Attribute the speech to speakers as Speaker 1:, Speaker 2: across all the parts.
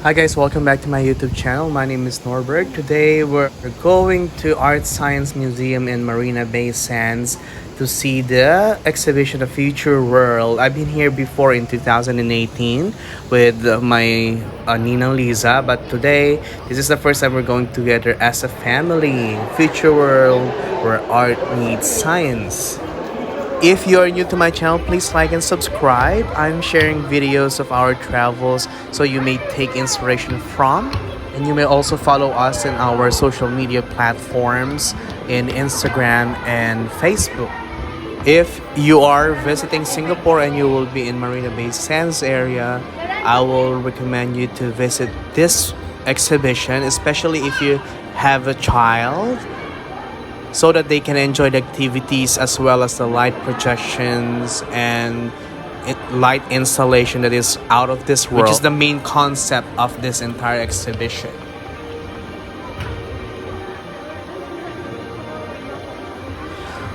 Speaker 1: Hi guys, welcome back to my YouTube channel. My name is Norbert. Today we're going to Artscience Museum in Marina Bay Sands to see the exhibition of Future World. I've been here before in 2018 with my Nina Lisa, but today this is the first time we're going together as a family. Future World, where art meets science. If you are new to my channel, please like and subscribe. I'm sharing videos of our travels so you may take inspiration from. And you may also follow us in our social media platforms in Instagram and Facebook. If you are visiting Singapore and you will be in Marina Bay Sands area, I will recommend you to visit this exhibition, especially if you have a child, so that they can enjoy the activities as well as the light projections and light installation that is out of this world, which is the main concept of this entire exhibition.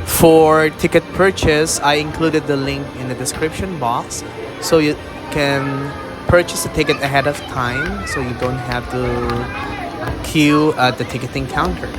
Speaker 1: For ticket purchase, I included the link in the description box so you can purchase a ticket ahead of time so you don't have to queue at the ticketing counter.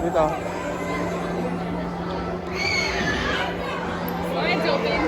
Speaker 1: Dito.
Speaker 2: Mine's open.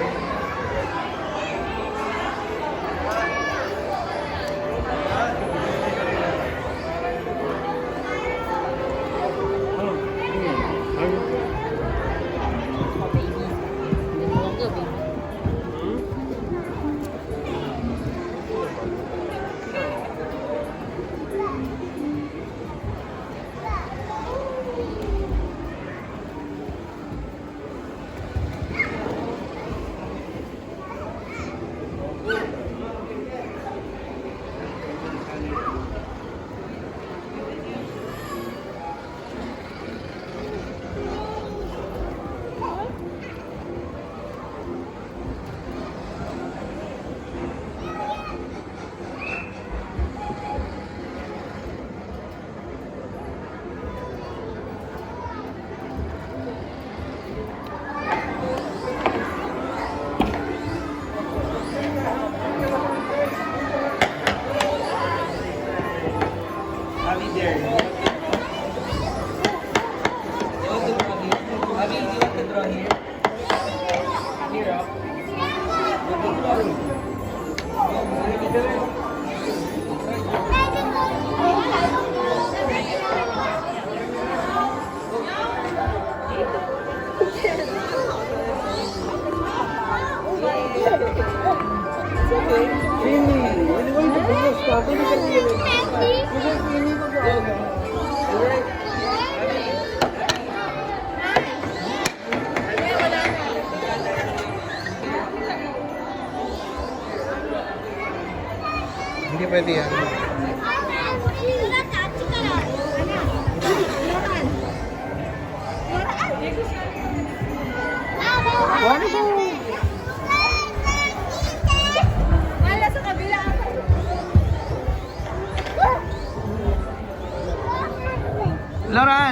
Speaker 1: Hindi pwede yan.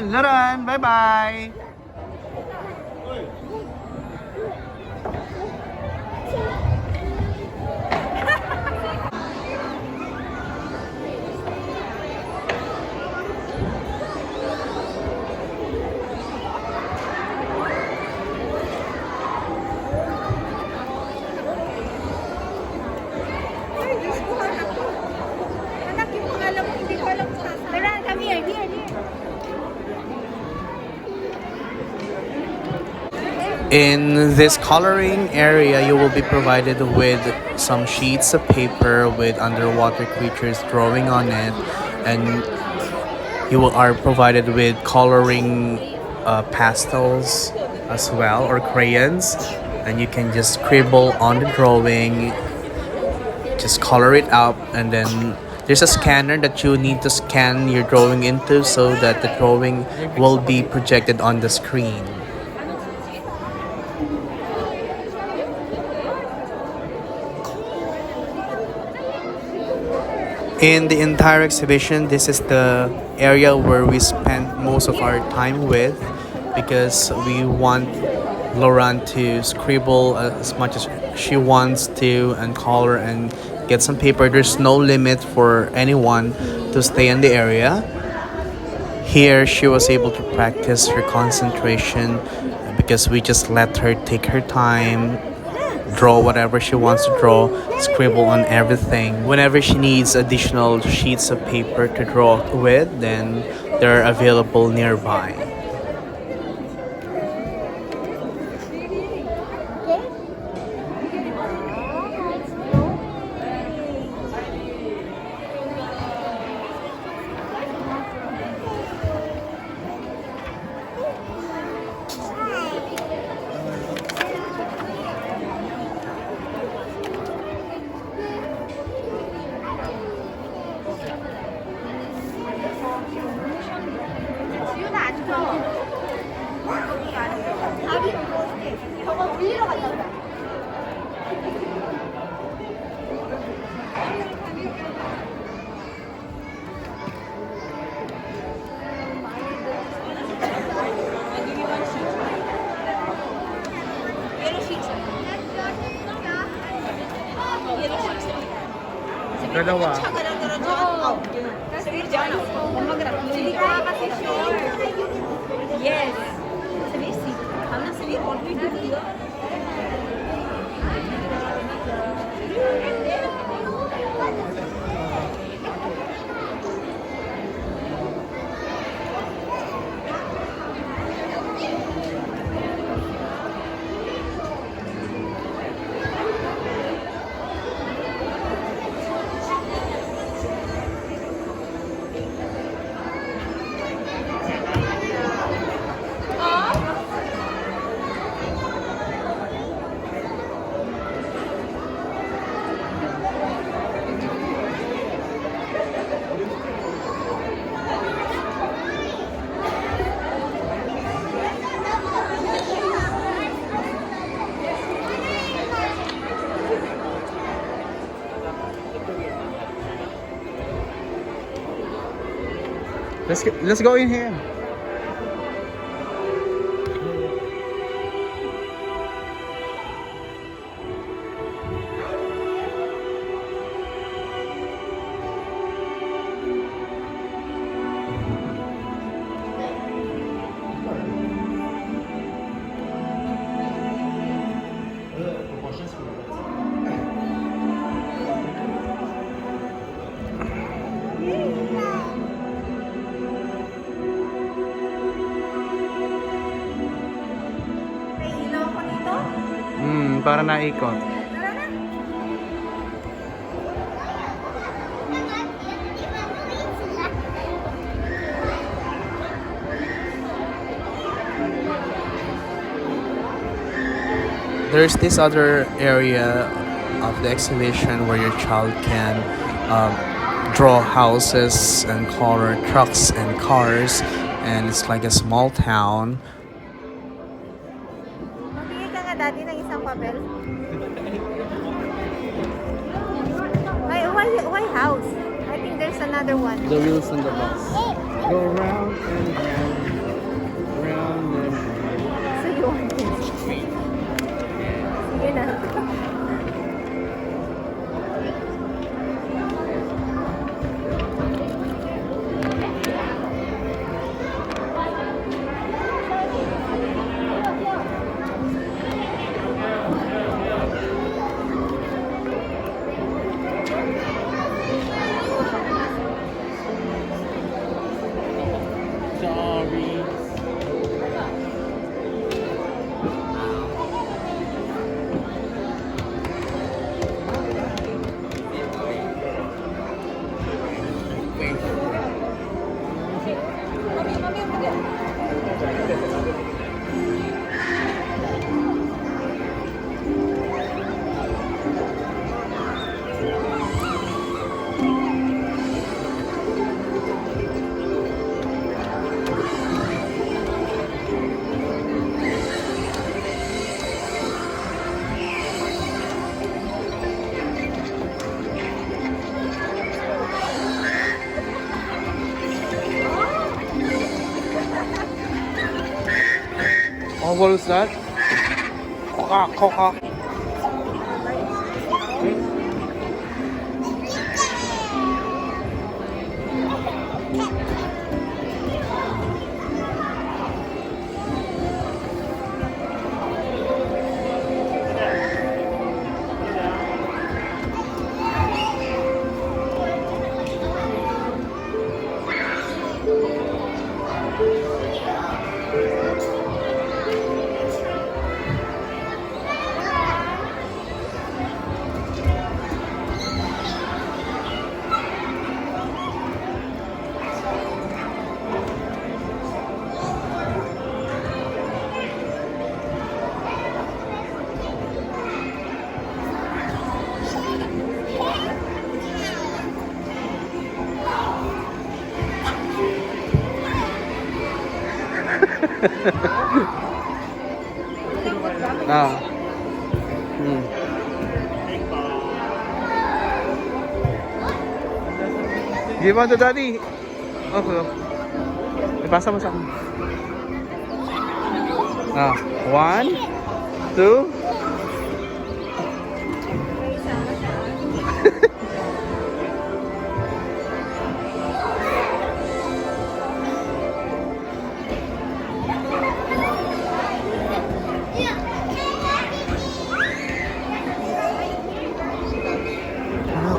Speaker 1: Loran, bye-bye. In this coloring area, you will be provided with some sheets of paper with underwater creatures drawing on it, and are provided with coloring pastels as well, or crayons, and you can just scribble on the drawing, just color it up, and then there's a scanner that you need to scan your drawing into so that the drawing will be projected on the screen. In the entire exhibition, this is the area where we spend most of our time with, because we want Lauren to scribble as much as she wants to and color and get some paper. There's no limit for anyone to stay in the area. Here, she was able to practice her concentration because we just let her take her time, draw whatever she wants to draw, scribble on everything. Whenever she needs additional sheets of paper to draw with, then they're available nearby. Dalawa.
Speaker 2: Yes.
Speaker 1: Let's go in here. Para naikot. There's this other area of the exhibition where your child can draw houses and color trucks and cars, and it's like a small town.
Speaker 2: Magbigay ka nga dati ng isang papel. Why house? I think there's another one.
Speaker 1: The wheels on the bus go round and round, round and round.
Speaker 2: So you want this? Sige na.
Speaker 1: what is that? Coca, Coca. Ah. Hmm. Give on to daddy. Okay. Ipasa mo sa akin. Ah, 1, 2.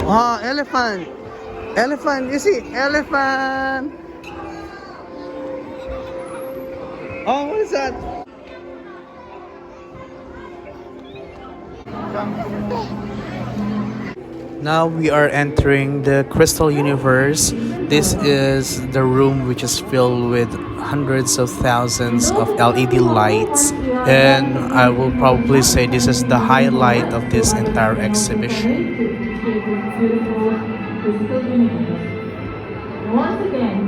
Speaker 1: Oh, elephant. Elephant, you see, elephant. Oh, what is that? Now we are entering the Crystal Universe. This is the room which is filled with hundreds of thousands of LED lights, and I will probably say this is the highlight of this entire exhibition.
Speaker 3: Once again,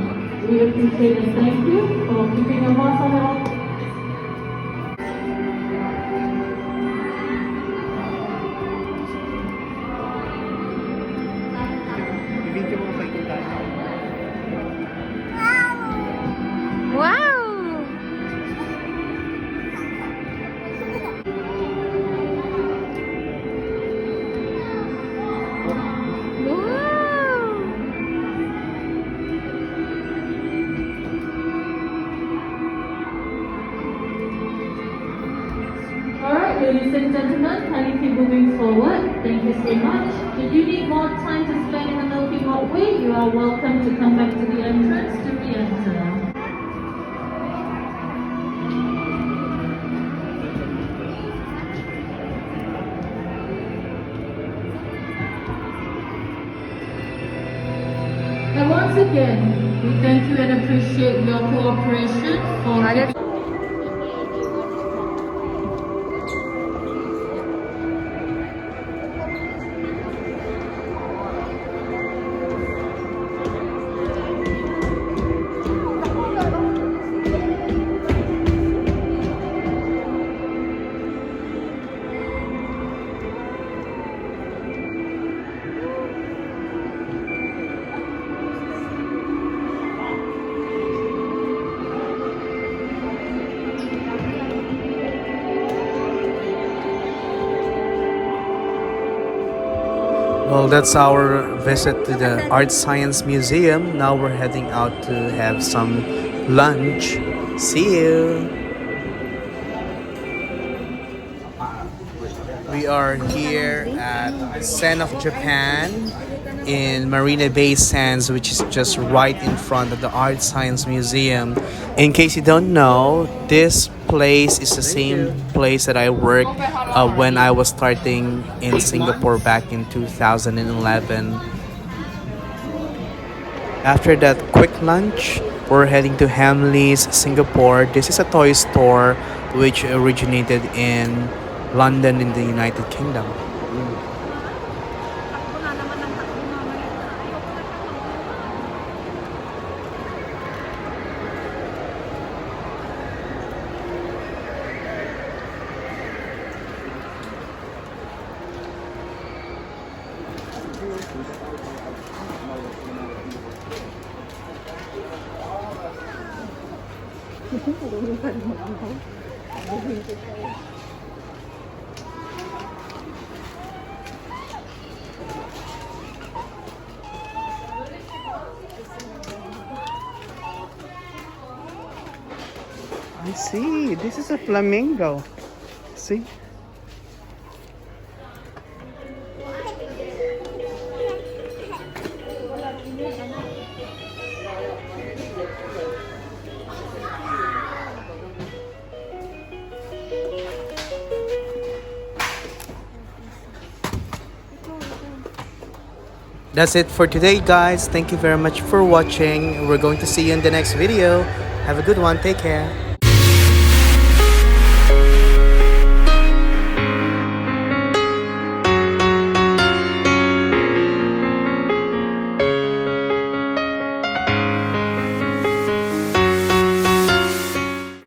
Speaker 3: we appreciate and thank you for keeping your hearts on the
Speaker 2: Wow!
Speaker 3: Alright, ladies and gentlemen, kindly keep moving forward. Thank you so much. If you need more time to spend in the Milky Walkway, you are welcome to come back to the entrance to re-enter. And once again, we thank you and appreciate your cooperation for
Speaker 1: Well, that's our visit to the Artscience Museum. Now we're heading out to have some lunch. See you! We are here at Sen of Japan in Marina Bay Sands, which is just right in front of the Artscience Museum. In case you don't know, this place is the same place that I worked when I was starting in Singapore back in 2011. After that quick lunch, we're heading to Hamleys, Singapore. This is a toy store which originated in London in the United Kingdom. I see. This is a flamingo. See? That's it for today, guys. Thank you very much for watching. We're going to see you in the next video. Have a good one. Take care.